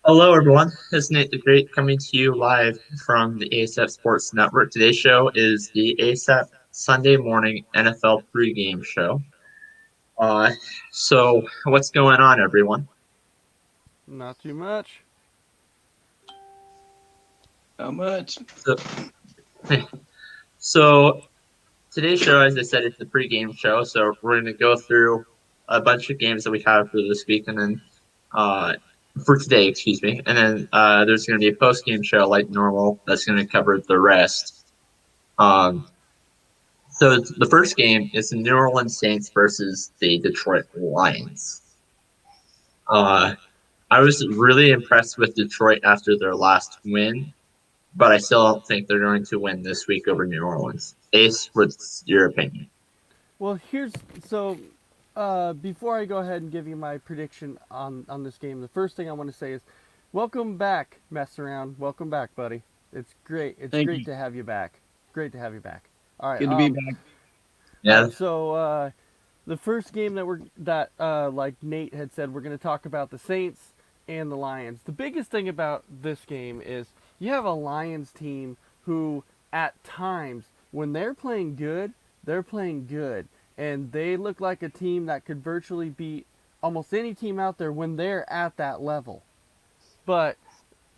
Hello, everyone. This is Nate the Great coming to you live from the ASAP Sports Network. Today's show is the ASAP Sunday morning NFL pregame show. So what's going on, everyone? Not too much. How much? So, so today's show, as I said, is the pregame show. So we're going to go through a bunch of games that we have for this week, and then uh, for today, excuse me, and then there's going to be a post-game show like normal that's going to cover the rest. So the first game is the New Orleans Saints versus the Detroit Lions. I was really impressed with Detroit after their last win, but I still don't think they're going to win this week over New Orleans. Ace, what's your opinion? Well, before I go ahead and give you my prediction on this game, the first thing I want to say is, welcome back, mess around. Welcome back, buddy. It's great. It's Thank great you. to have you back. Great to have you back. All right. Good to be back. All Yeah, right. So the first game like Nate had said, we're going to talk about the Saints and the Lions. The biggest thing about this game is you have a Lions team who, at times, when they're playing good, and they look like a team that could virtually beat almost any team out there when they're at that level. But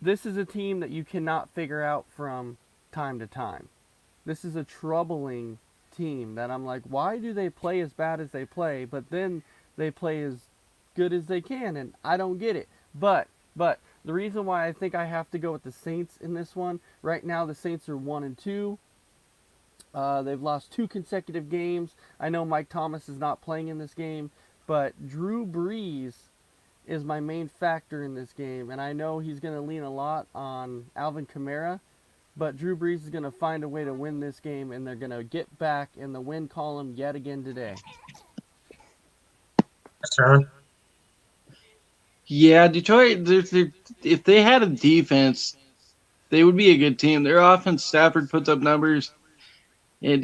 this is a team that you cannot figure out from time to time. This is a troubling team that I'm like, why do they play as bad as they play, but then they play as good as they can, and I don't get it. But the reason why I think I have to go with the Saints in this one right now, the Saints are 1-2. They've lost 2 consecutive games. I know Mike Thomas is not playing in this game, but Drew Brees is my main factor in this game, and I know he's going to lean a lot on Alvin Kamara, but Drew Brees is going to find a way to win this game, and they're going to get back in the win column yet again today. Sharon? Yeah, Detroit. If they had a defense, they would be a good team. Their offense, Stafford puts up numbers, and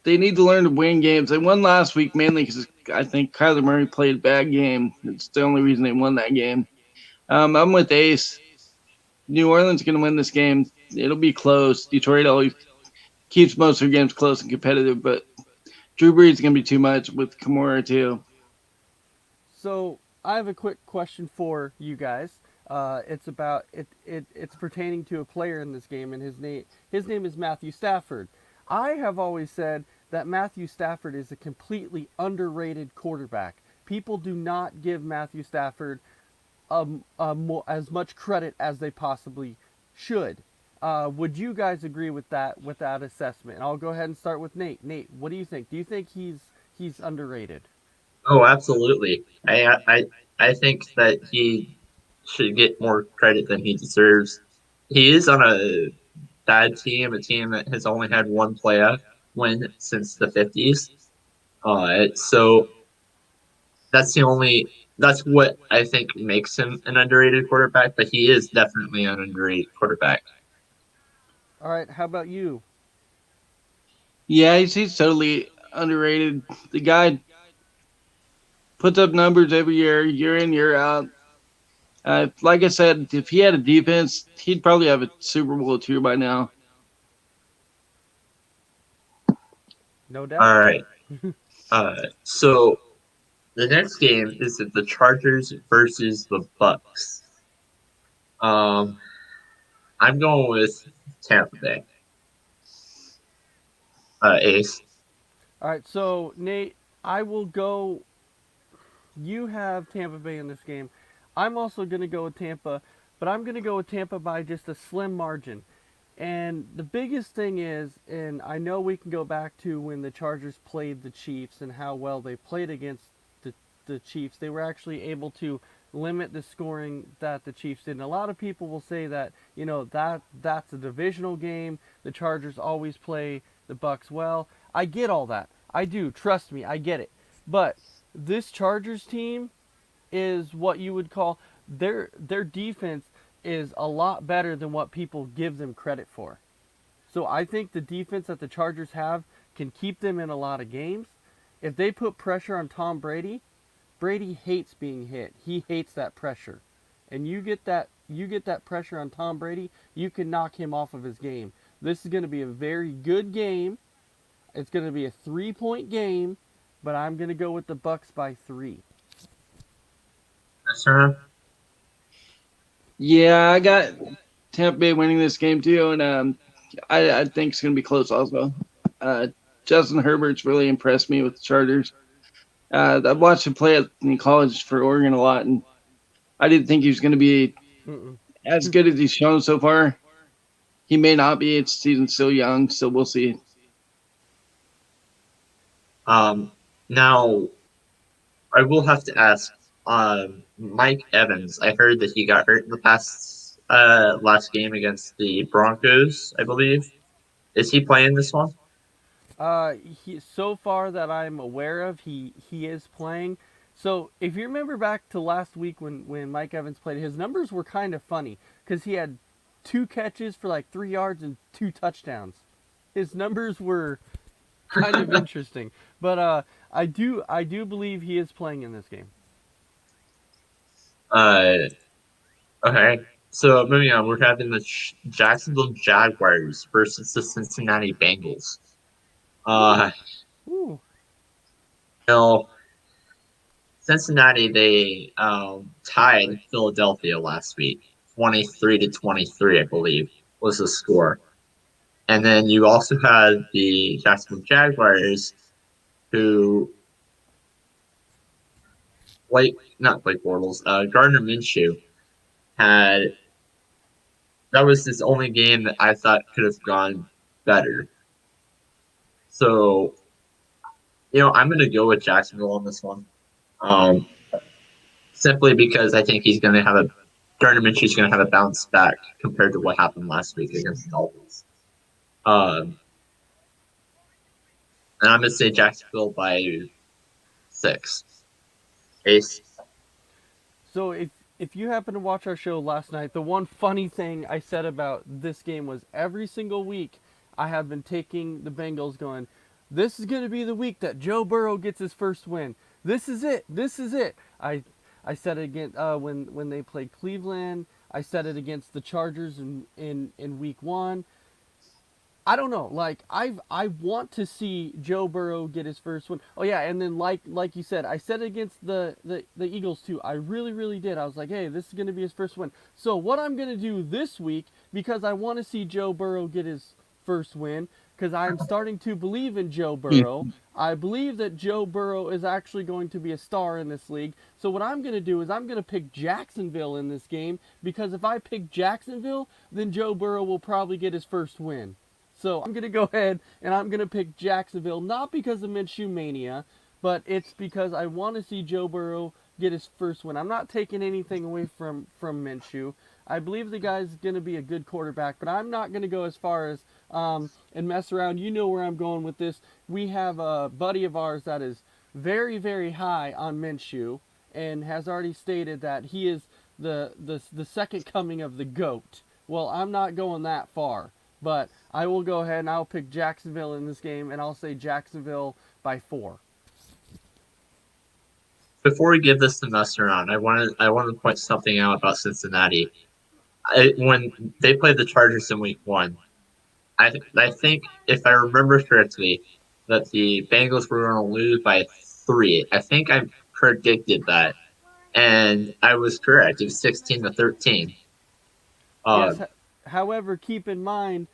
they need to learn to win games. They won last week mainly because I think Kyler Murray played a bad game. It's the only reason they won that game. I'm with Ace. New Orleans is going to win this game. It'll be close. Detroit always keeps most of their games close and competitive, but Drew Brees is going to be too much with Kamara too. So I have a quick question for you guys. It's about it, It's pertaining to a player in this game, and his name is Matthew Stafford. I have always said that Matthew Stafford is a completely underrated quarterback. People do not give Matthew Stafford as much credit as they possibly should. Would you guys agree with that assessment? And I'll go ahead and start with Nate. Nate, what do you think? Do you think he's underrated? Oh, absolutely. I think that he should get more credit than he deserves. He is on a bad team, a team that has only had one playoff win since the 50s. So that's what I think makes him an underrated quarterback, but he is definitely an underrated quarterback. All right, how about you? Yeah, he's totally underrated. The guy puts up numbers every year in, year out. Like I said, if he had a defense, he'd probably have a Super Bowl or two by now. No All doubt. right. So the next game is the Chargers versus the Bucks. Um, I'm going with Tampa Bay. Ace. All right, so Nate, I will go. You have Tampa Bay in this game. I'm also going to go with Tampa, but I'm going to go with Tampa by just a slim margin. And the biggest thing is, and I know we can go back to when the Chargers played the Chiefs and how well they played against the Chiefs. They were actually able to limit the scoring that the Chiefs did. And a lot of people will say that that's a divisional game. The Chargers always play the Bucks well. I get all that. I do. Trust me, I get it. But this Chargers team is what you would call their defense is a lot better than what people give them credit for. So I think the defense that the Chargers have can keep them in a lot of games. If they put pressure on Tom Brady, Brady hates being hit. He hates that pressure. And you get that pressure on Tom Brady, you can knock him off of his game. This is going to be a very good game. It's going to be a 3-point game, but I'm going to go with the Bucks by 3. Mr. Yeah, I got Tampa Bay winning this game too, and I think it's going to be close also. Uh, Justin Herbert's really impressed me with the Chargers. I've watched him play in college for Oregon a lot, and I didn't think he was going to be Mm-mm. as good as he's shown so far. He may not be. It's season's still young, so we'll see. Now I will have to ask, Mike Evans. I heard that he got hurt in the past last game against the Broncos, I believe. Is he playing this one? So far that I'm aware of, he is playing. So if you remember back to last week when Mike Evans played, his numbers were kind of funny because he had 2 catches for like 3 yards and 2 touchdowns. His numbers were kind of interesting, but I do believe he is playing in this game. Uh, okay. So moving on, we're having the Jacksonville Jaguars versus the Cincinnati Bengals. Ooh, Uh, ooh. you know, Cincinnati, they tied Philadelphia last week, 23-23, I believe, was the score. And then you also had the Jacksonville Jaguars, who not Blake Bortles, Gardner Minshew had. That was his only game that I thought could have gone better. So, I'm going to go with Jacksonville on this one. Um, Simply because I think he's going to have Gardner Minshew's going to have a bounce back compared to what happened last week against the Dolphins. Um, and I'm going to say Jacksonville by 6. Ace. So if you happen to watch our show last night, the one funny thing I said about this game was every single week I have been taking the Bengals going, this is going to be the week that Joe Burrow gets his first win. This is it. This is it. I said it again when they played Cleveland. I said it against the Chargers in week 1. I don't know. Like I want to see Joe Burrow get his first win. Oh yeah, and then like you said, I said against the Eagles too. I really did. I was like, hey, this is gonna be his first win. So what I'm gonna do this week, because I want to see Joe Burrow get his first win, because I'm starting to believe in Joe Burrow. I believe that Joe Burrow is actually going to be a star in this league. So what I'm going to do is I'm going to pick Jacksonville in this game, because if I pick Jacksonville, then Joe Burrow will probably get his first win. So I'm going to go ahead and I'm going to pick Jacksonville, not because of Minshew Mania, but it's because I want to see Joe Burrow get his first win. I'm not taking anything away from Minshew. I believe the guy's going to be a good quarterback, but I'm not going to go as far as and mess around. You know where I'm going with this. We have a buddy of ours that is very high on Minshew and has already stated that he is the second coming of the GOAT. Well, I'm not going that far. But I will go ahead and I'll pick Jacksonville in this game, and I'll say Jacksonville by 4. Before we give this to mess around, I wanted to point something out about Cincinnati. When they played the Chargers in Week 1, I think if I remember correctly, that the Bengals were going to lose by 3. I think I predicted that, and I was correct. It was 16-13. Uh, Yes, however, keep in mind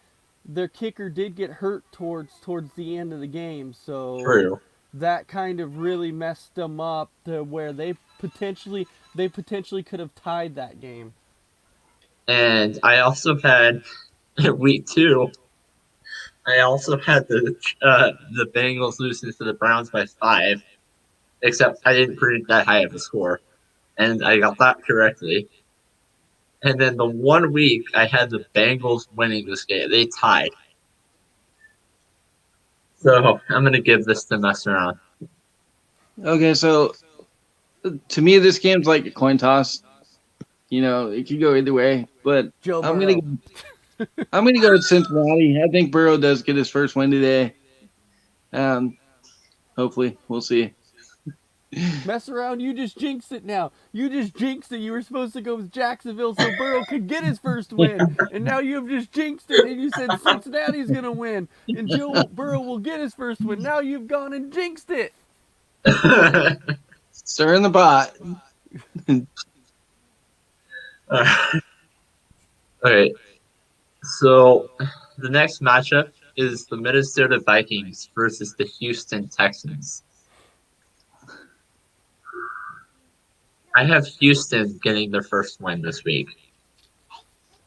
their kicker did get hurt towards the end of the game, so True. that kind of really messed them up to where they potentially could have tied that game. And I also had Week 2. I also had the Bengals losing to the Browns by 5. except I didn't predict that high of a score, and I got that correctly. And then the 1 week I had the Bengals winning this game, they tied. So I'm gonna give this to mess around. Okay, so to me, this game's like a coin toss. It could go either way, but Joe I'm gonna Burrow. go, I'm gonna go with Cincinnati. I think Burrow does get his first win today. Um, Hopefully, we'll see. Mess around, you just jinxed it now. You just jinxed it. You were supposed to go with Jacksonville so Burrow could get his first win. And now you have just jinxed it and you said Cincinnati's going to win and Joe Burrow will get his first win. Now you've gone and jinxed it. Stir in the pot. Okay, so the next matchup is the Minnesota Vikings versus the Houston Texans. I have Houston getting their first win this week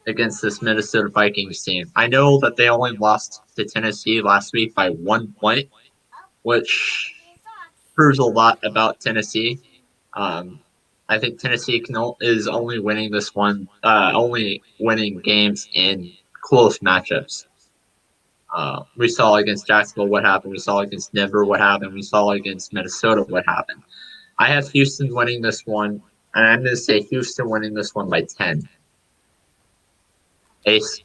against this Minnesota Vikings team. I know that they only lost to Tennessee last week by 1 point, which proves a lot about Tennessee. Um, I think Tennessee is only winning this one, only winning games in close matchups. We saw against Jacksonville what happened. We saw against Denver what happened. We saw against Minnesota what happened. I have Houston winning this one, and I'm going to say Houston winning this one by 10. Ace.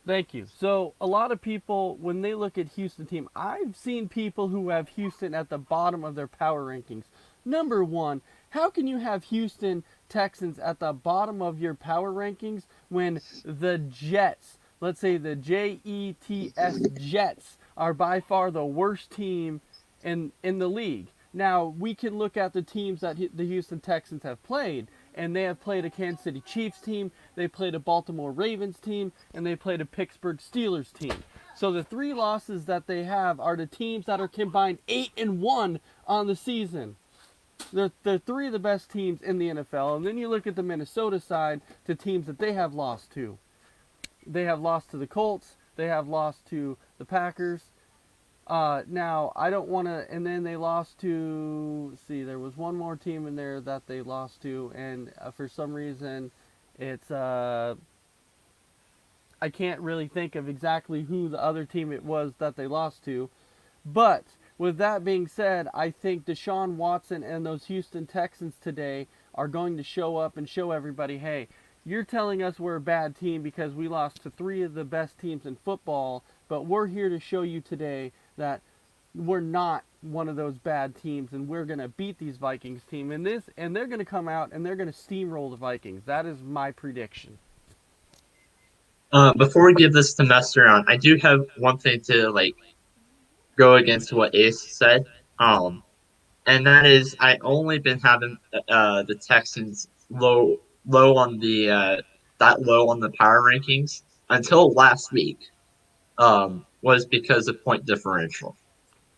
Thank you. So, a lot of people, when they look at Houston team, I've seen people who have Houston at the bottom of their power rankings. Number one, how can you have Houston Texans at the bottom of your power rankings when the Jets, let's say the Jets, are by far the worst team in the league? Now, we can look at the teams that the Houston Texans have played, and they have played a Kansas City Chiefs team, they played a Baltimore Ravens team, and they played a Pittsburgh Steelers team. So the three losses that they have are the teams that are combined 8-1 on the season. They're three of the best teams in the NFL. And then you look at the Minnesota side to teams that they have lost to. They have lost to the Colts. They have lost to the Packers. Now, I don't want to, and then they lost to, see, there was one more team in there that they lost to, and for some reason, it's, I can't really think of exactly who the other team it was that they lost to. But with that being said, I think Deshaun Watson and those Houston Texans today are going to show up and show everybody, hey, you're telling us we're a bad team because we lost to three of the best teams in football, but we're here to show you today that we're not one of those bad teams and we're going to beat these Vikings team and they're going to come out and they're going to steamroll the Vikings. That is my prediction. Before we give this to Mester on, I do have one thing to go against what Ace said. And that is I only been having the Texans low on the that low on the power rankings until last week. Was because of point differential.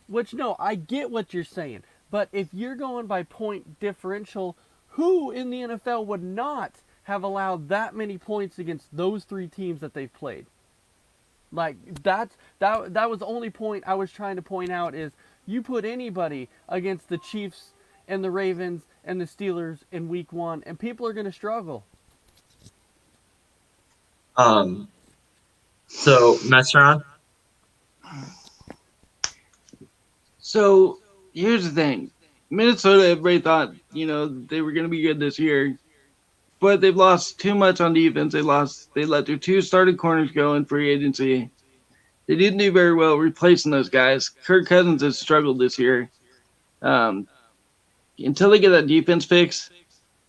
Which, no, I get what you're saying. But if you're going by point differential, who in the NFL would not have allowed that many points against those three teams that they've played? Like, that was the only point I was trying to point out is you put anybody against the Chiefs and the Ravens and the Steelers in week one, and people are going to struggle. So Mestron. So here's the thing: Minnesota, everybody thought they were going to be good this year, but they've lost too much on defense. They let their two starting corners go in free agency. They didn't do very well replacing those guys. Kirk Cousins has struggled this year. Until they get that defense fixed,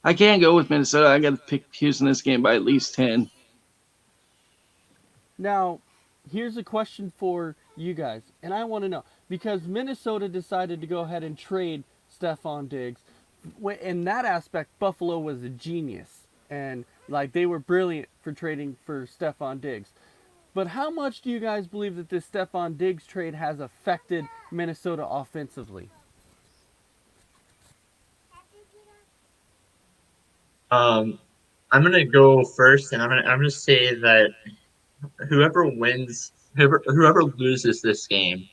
I can't go with Minnesota. I got to pick Houston this game by at least 10. Now, here's a question for you guys, and I want to know because Minnesota decided to go ahead and trade Stephon Diggs. In that aspect, Buffalo was a genius, and like they were brilliant for trading for Stephon Diggs. But how much do you guys believe that this Stephon Diggs trade has affected Minnesota offensively? I'm gonna go first, and I'm gonna say that whoever loses this game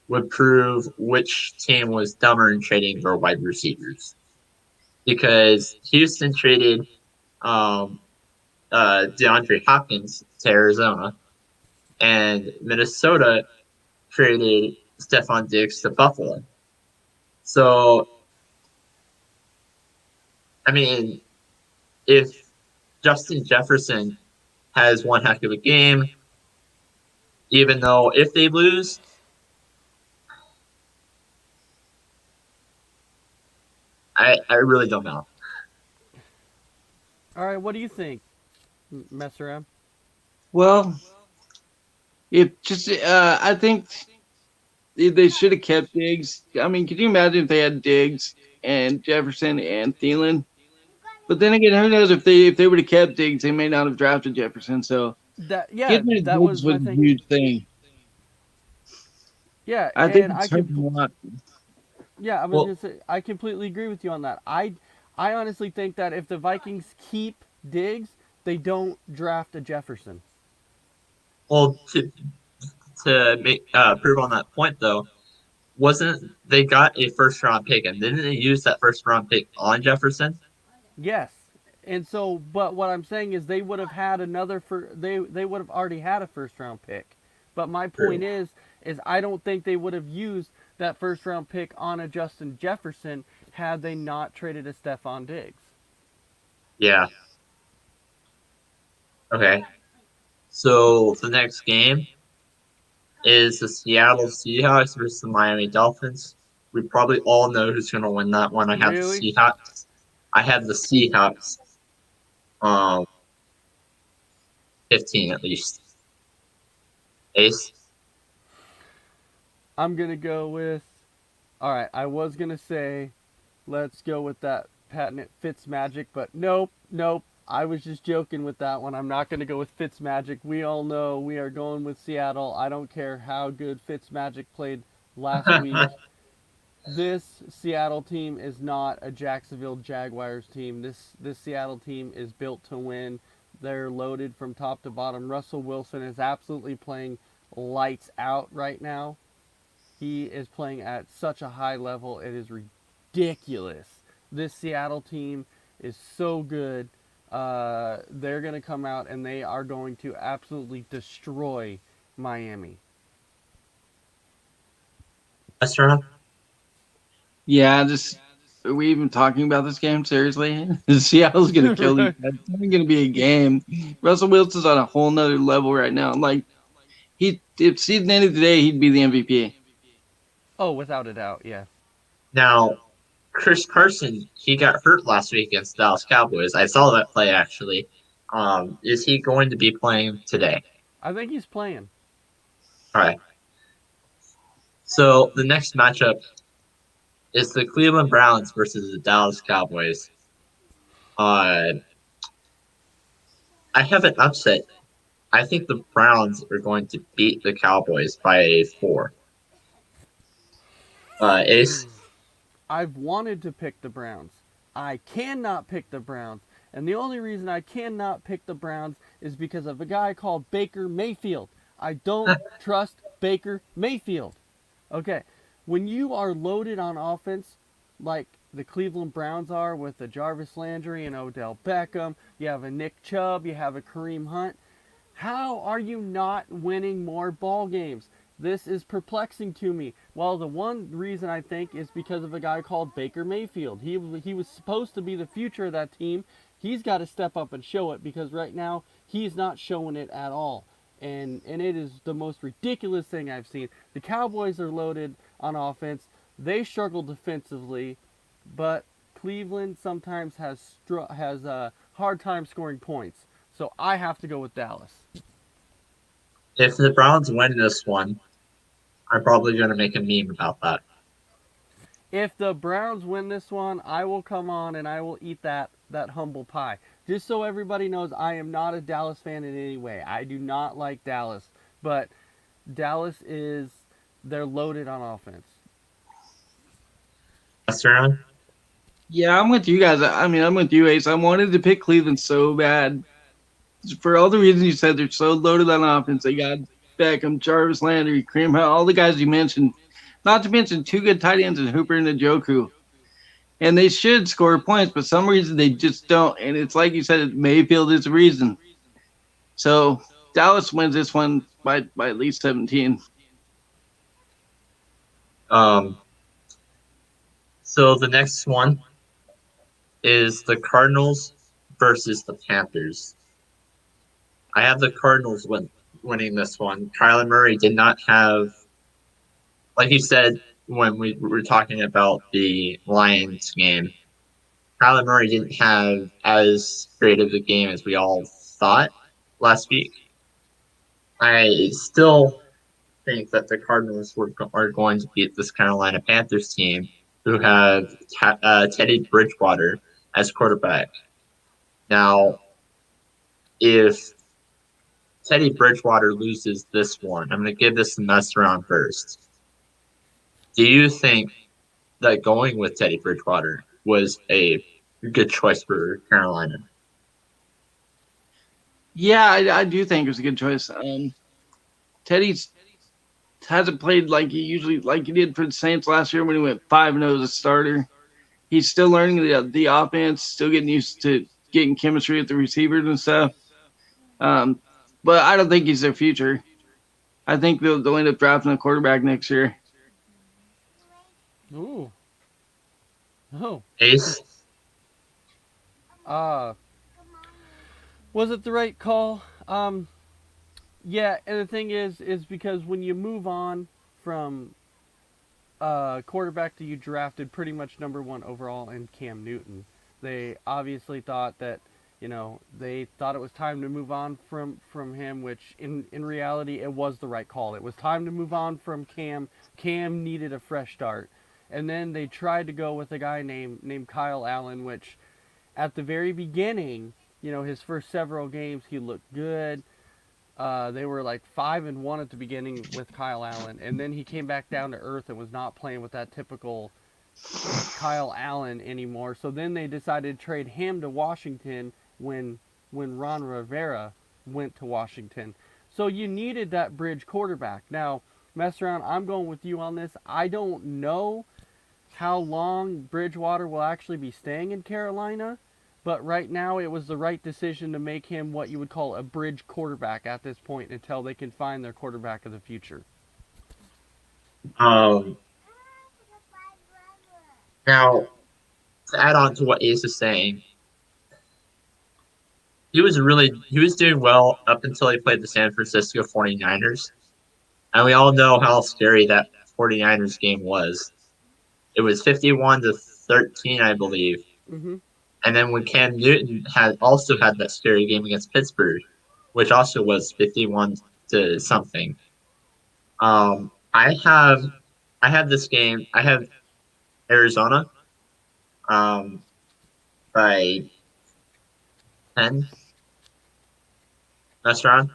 would prove which team was dumber in trading their wide receivers. Because Houston traded um, DeAndre Hopkins to Arizona, and Minnesota traded Stephon Diggs to Buffalo. So, I mean, if Justin Jefferson has one heck of a game, even though if they lose, I really don't know. All right, what do you think, mess around? Well, it just I think they should have kept Diggs. I mean, could you imagine if they had Diggs and Jefferson and Thielen? But then again, who knows if they would have kept Diggs, they may not have drafted Jefferson. So That yeah, getting rid of that was Diggs was my a thinking. huge thing. Yeah, I think and it's hurt a lot. yeah, I was Well, gonna say I completely agree with you on that. I honestly think that if the Vikings keep Diggs, they don't draft a Jefferson. well, to make prove on that point though, wasn't they got a first round pick and didn't they use that first round pick on Jefferson? Yes. And so, but what I'm saying is they would have had another for they would have already had a first round pick. But my point True. is I don't think they would have used that first round pick on a Justin Jefferson had they not traded a Stephon Diggs. Yeah. Okay. So the next game is the Seattle Seahawks versus the Miami Dolphins. We probably all know who's going to win that one. I have the Really? Seahawks. I have the Seahawks. Um, 15 at least. Ace. I'm gonna go with. All right, I was gonna say let's go with that patent Fitz Magic, but nope, nope. I was just joking with that one. I'm not going to go with Fitz Magic. We all know we are going with Seattle. I don't care how good Fitz Magic played last week. This Seattle team is not a Jacksonville Jaguars team. This Seattle team is built to win. They're loaded from top to bottom. Russell Wilson is absolutely playing lights out right now. He is playing at such a high level. It is ridiculous. This Seattle team is so good. They're going to come out and they are going to absolutely destroy Miami. Restaurant. Yeah, just are we even talking about this game seriously? Seattle's gonna kill these Right. guys. It's not gonna be a game. Russell Wilson's on a whole nother level right now. Like he, if season ended today, he'd be the MVP. Oh, without a doubt, yeah. Now, Chris Carson, he got hurt last week against Dallas Cowboys. I saw that play actually. Is he going to be playing today? I think he's playing. All right. So the next matchup is the Cleveland Browns versus the Dallas Cowboys. Uh, I have an upset. I think the Browns are going to beat the Cowboys by 4. Ace. I've wanted to pick the Browns. I cannot pick the Browns. And the only reason I cannot pick the Browns is because of a guy called Baker Mayfield. I don't trust Baker Mayfield. Okay, when you are loaded on offense like the Cleveland Browns are with the Jarvis Landry and Odell Beckham, you have a Nick Chubb, you have a Kareem Hunt, how are you not winning more ball games? This is perplexing to me. Well, the one reason I think is because of a guy called Baker Mayfield. He was supposed to be the future of that team. He's got to step up and show it because right now he's not showing it at all. And it is the most ridiculous thing I've seen. The Cowboys are loaded on offense. They struggle defensively, but Cleveland sometimes has a hard time scoring points. So I have to go with Dallas. If the Browns win this one, I'm probably going to make a meme about that. If the Browns win this one, I will come on and I will eat that humble pie. Just so everybody knows, I am not a Dallas fan in any way. I do not like Dallas, but Dallas is they're loaded on offense. Restaurant. Yeah, I'm with you guys. I mean, I'm with you, Ace. I wanted to pick Cleveland so bad for all the reasons you said. They're so loaded on offense. They got Beckham, Jarvis Landry, Kareem Hunt, all the guys you mentioned. Not to mention two good tight ends in Hooper and Njoku. And they should score points, but some reason they just don't. And it's like you said, Mayfield is the reason. So Dallas wins this one by at least 17. Um, so the next one is the Cardinals versus the Panthers. I have the Cardinals winning this one. Kyler Murray did not have, like you said when we were talking about the Lions game, Kyler Murray didn't have as great of a game as we all thought last week. I still think that the Cardinals are going to beat this Carolina Panthers team who have Teddy Bridgewater as quarterback. Now, if Teddy Bridgewater loses this one, I'm going to give this the mess around first. Do you think that going with Teddy Bridgewater was a good choice for Carolina? Yeah, I do think it was a good choice. Teddy's hasn't played like he did for the Saints last year when he went 5-0 as a starter. He's still learning the offense, still getting used to getting chemistry with the receivers and stuff. Um, but I don't think he's their future. I think they'll end up drafting a quarterback next year. Ooh. Oh. Ace? Uh, was it the right call? Yeah, and the thing is because when you move on from quarterback that you drafted pretty much number one overall in Cam Newton, they obviously thought that they thought it was time to move on from him, which in reality it was the right call. It was time to move on from Cam. Cam needed a fresh start, and then they tried to go with a guy named Kyle Allen, which at the very beginning, his first several games he looked good. They were like 5-1 at the beginning with Kyle Allen, and then he came back down to earth and was not playing with that typical Kyle Allen anymore. So then they decided to trade him to Washington when Ron Rivera went to Washington. So you needed that bridge quarterback. Now, mess around. I'm going with you on this. I don't know how long Bridgewater will actually be staying in Carolina. But right now, it was the right decision to make him what you would call a bridge quarterback at this point until they can find their quarterback of the future. Um, Now, to add on to what Ace is saying, he was doing well up until he played the San Francisco 49ers. And we all know how scary that 49ers game was. It was 51-13, I believe. Mm-hmm. And then when Cam Newton had also had that scary game against Pittsburgh, which also was 51 to something. Um, I have I have this game. I have Arizona um, by 10. That's wrong.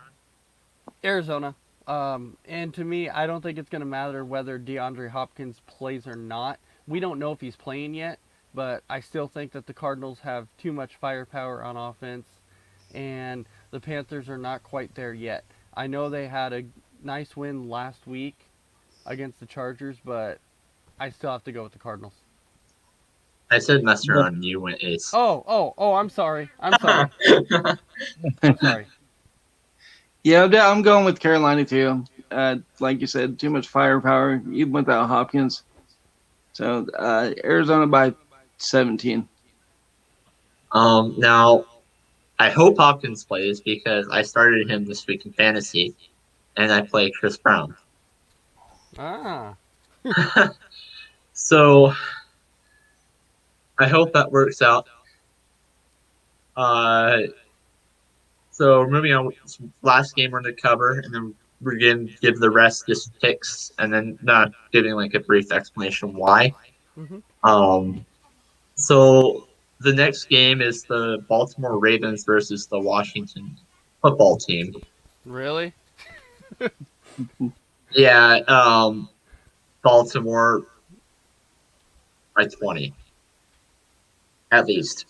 Arizona. And to me, I don't think it's going to matter whether DeAndre Hopkins plays or not. We don't know if he's playing yet, but I still think that the Cardinals have too much firepower on offense, and the Panthers are not quite there yet. I know they had a nice win last week against the Chargers, but I still have to go with the Cardinals. I said mess around and you went ace. Oh, I'm sorry. I'm sorry. I'm sorry. Yeah, I'm going with Carolina too. Like you said, too much firepower, even without Hopkins. So Arizona by 17. Now I hope Hopkins plays because I started him this week in fantasy, and I play Chris Brown. Ah. So I hope that works out. Uh, so we're moving on. Last game we're going to cover, and then we're going to give the rest just picks, and then not giving like a brief explanation why. Mm-hmm. Um, so the next game is the Baltimore Ravens versus the Washington football team. Really? Yeah, Baltimore by 20 at least.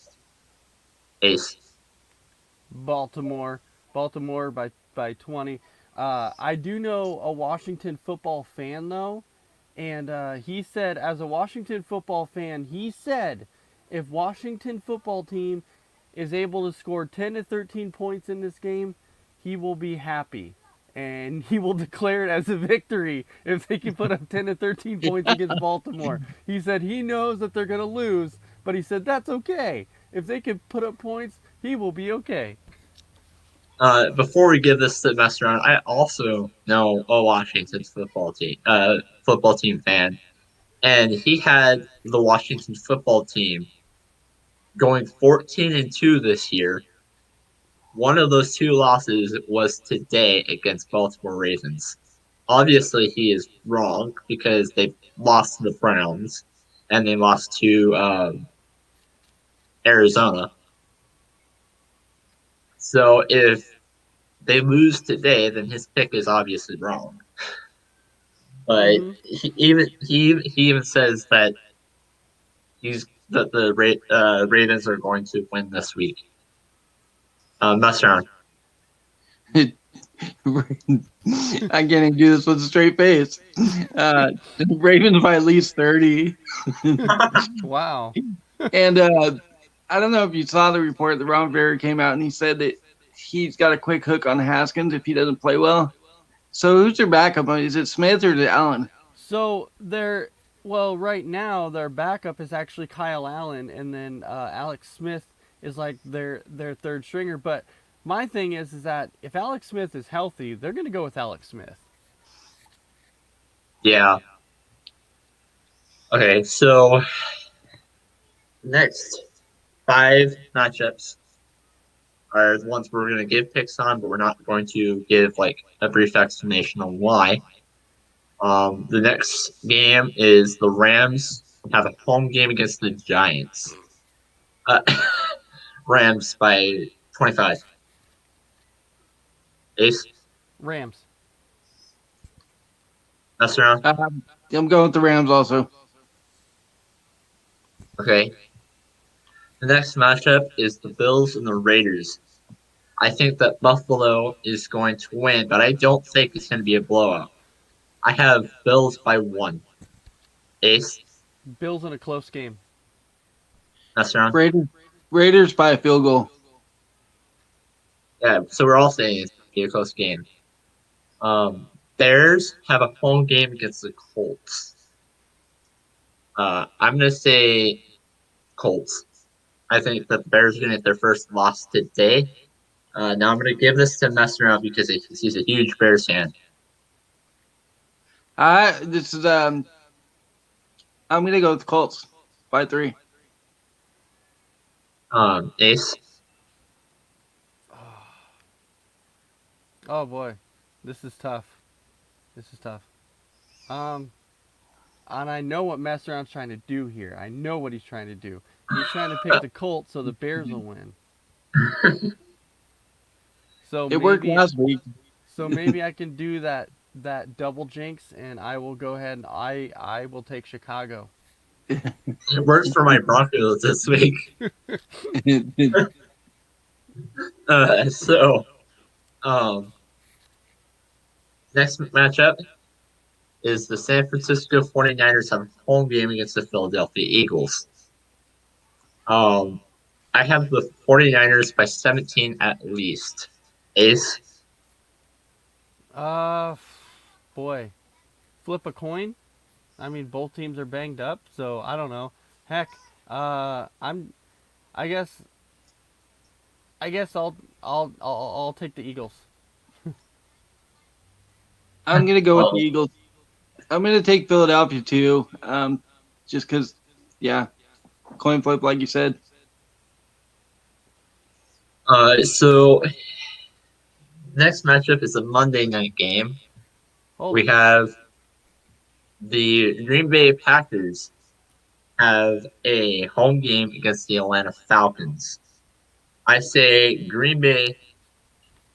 Ace. Baltimore. Baltimore by 20. I do know a Washington football fan though, And he said, as a Washington football fan, he said, if Washington football team is able to score 10 to 13 points in this game, he will be happy. And he will declare it as a victory if they can put up 10 to 13 points against Baltimore. He said he knows that they're going to lose, but he said that's okay. If they can put up points, he will be okay. Before we give this to mess around, I also know a Washington football team fan, and he had the Washington football team going 14-2 this year. One of those two losses was today against Baltimore Ravens. Obviously, he is wrong because they lost to the Browns and they lost to Arizona. So if they lose today, then his pick is obviously wrong. But Mm-hmm. he even says that the Ravens are going to win this week. Mess around. I can't even do this with a straight face. Ravens by at least 30. Wow. And I don't know if you saw the report that Ron Rivera came out and he said that he's got a quick hook on Haskins if he doesn't play well. So who's their backup? Is it Smith or is it Allen? So they're well right now their backup is actually Kyle Allen, and then Alex Smith is like their third stringer. But my thing is that if Alex Smith is healthy, they're going to go with Alex Smith. Yeah. Okay, so next five matchups are the ones we're going to give picks on, but we're not going to give like a brief explanation on why. The next game is the Rams have a home game against the Giants. Uh, Rams by 25. Ace, Rams. mess around. I'm going with the Rams also. Okay. The next matchup is the Bills and the Raiders. I think that Buffalo is going to win, but I don't think it's going to be a blowout. I have Bills by one. Ace, Bills in a close game. mess around. Raiders, Raiders by a field goal. Yeah, so we're all saying it's going to be a close game. Bears have a home game against the Colts. I'm going to say Colts. I think that the Bears are going to get their first loss today. Now I'm going to give this to mess around because he's a huge Bears fan. This is I'm gonna go with the Colts by 3. Ace, Oh boy, this is tough. This is tough. Um, and I know what mess around's trying to do here. I know what he's trying to do. He's trying to pick the Colts so the Bears will win. So It worked maybe last week. So maybe I can do that double jinx, and I will go ahead and I will take Chicago. it works for my Broncos this week. So, um, next matchup is the San Francisco 49ers have a home game against the Philadelphia Eagles. Um, I have the 49ers by 17 at least. Ace, Uh, boy, flip a coin. I mean, both teams are banged up, so I don't know. Heck, I'm. I guess. I guess I'll take the Eagles. I'm gonna go with the well, Eagles. I'm gonna take Philadelphia too. Just because, yeah, coin flip like you said. so next matchup is a Monday night game. We Holy. have the Green Bay Packers have a home game against the Atlanta Falcons. I say Green Bay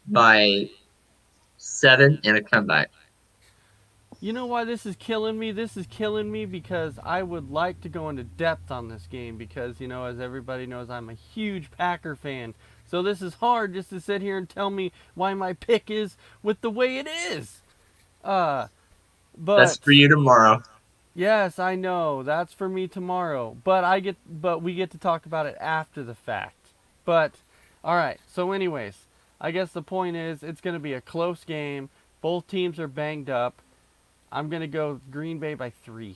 by 7 and a comeback. You know why this is killing me? This is killing me because I would like to go into depth on this game because, as everybody knows, I'm a huge Packer fan. So this is hard just to sit here and tell me why my pick is with the way it is. Uh, That's but for you tomorrow. Yes, I know. That's for me tomorrow. But we get to talk about it after the fact. But all right. So anyways, I guess the point is it's going to be a close game. Both teams are banged up. I'm going to go Green Bay by 3.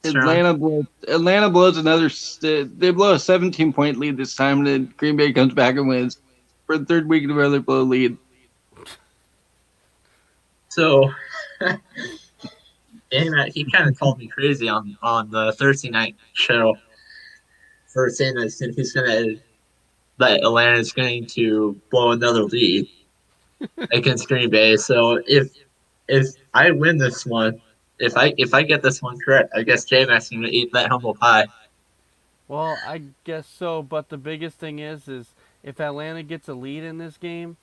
Sharon? Atlanta blows they blow a 17-point lead this time, and then Green Bay comes back and wins for the third week in a row. They blow a lead. So, he kind of called me crazy on the Thursday night show for saying that he's going to that Atlanta is going to blow another lead against Green Bay. So if I win this one, if I get this one correct, I guess J Max going to eat that humble pie. Well, I guess so, but the biggest thing is if Atlanta gets a lead in this game,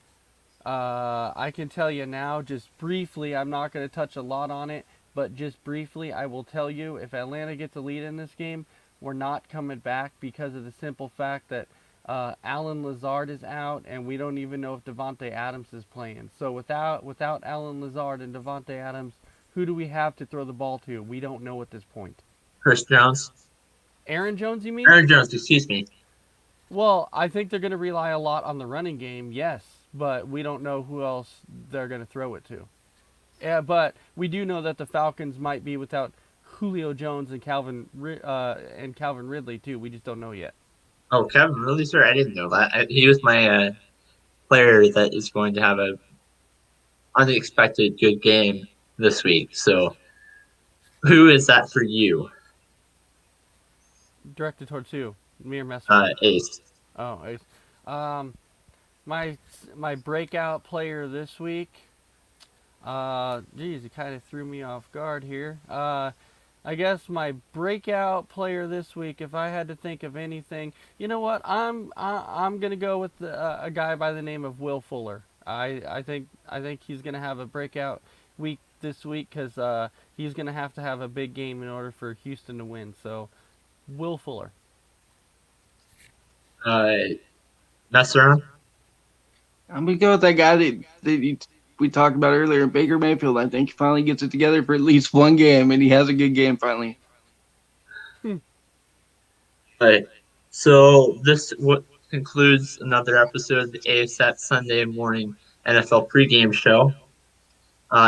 I can tell you now, just briefly, I'm not going to touch a lot on it, but just briefly, I will tell you if Atlanta gets a lead in this game, we're not coming back because of the simple fact that Alan Lazard is out, and we don't even know if Devonte Adams is playing. So without Alan Lazard and Devonte Adams, who do we have to throw the ball to? We don't know at this point. Chris Jones, Aaron Jones, you mean? Aaron Jones, excuse me. Well, I think they're going to rely a lot on the running game, yes, but we don't know who else they're going to throw it to. Yeah, but we do know that the Falcons might be without Julio Jones and Calvin Ridley too. We just don't know yet. Oh, Kevin, really, sir? I didn't know that. He was my player that is going to have a unexpected good game this week. So, who is that for you, Directed towards who? Me or mess around? Ace? Oh, um, my my breakout player this week. Geez, you kind of threw me off guard here. I guess my breakout player this week, if I had to think of anything, you know what? I'm gonna go with a guy by the name of Will Fuller. I think he's gonna have a breakout week this week because he's gonna have to have a big game in order for Houston to win. So Will Fuller. Uh, Mess around? I'm gonna go with that guy we talked about earlier, Baker Mayfield. I think he finally gets it together for at least one game, and he has a good game finally. Right. So this what concludes another episode of the ASAT Sunday morning NFL pregame show.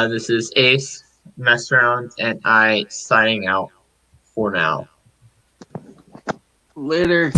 This is Ace, Mess Around, and I signing out for now. Later.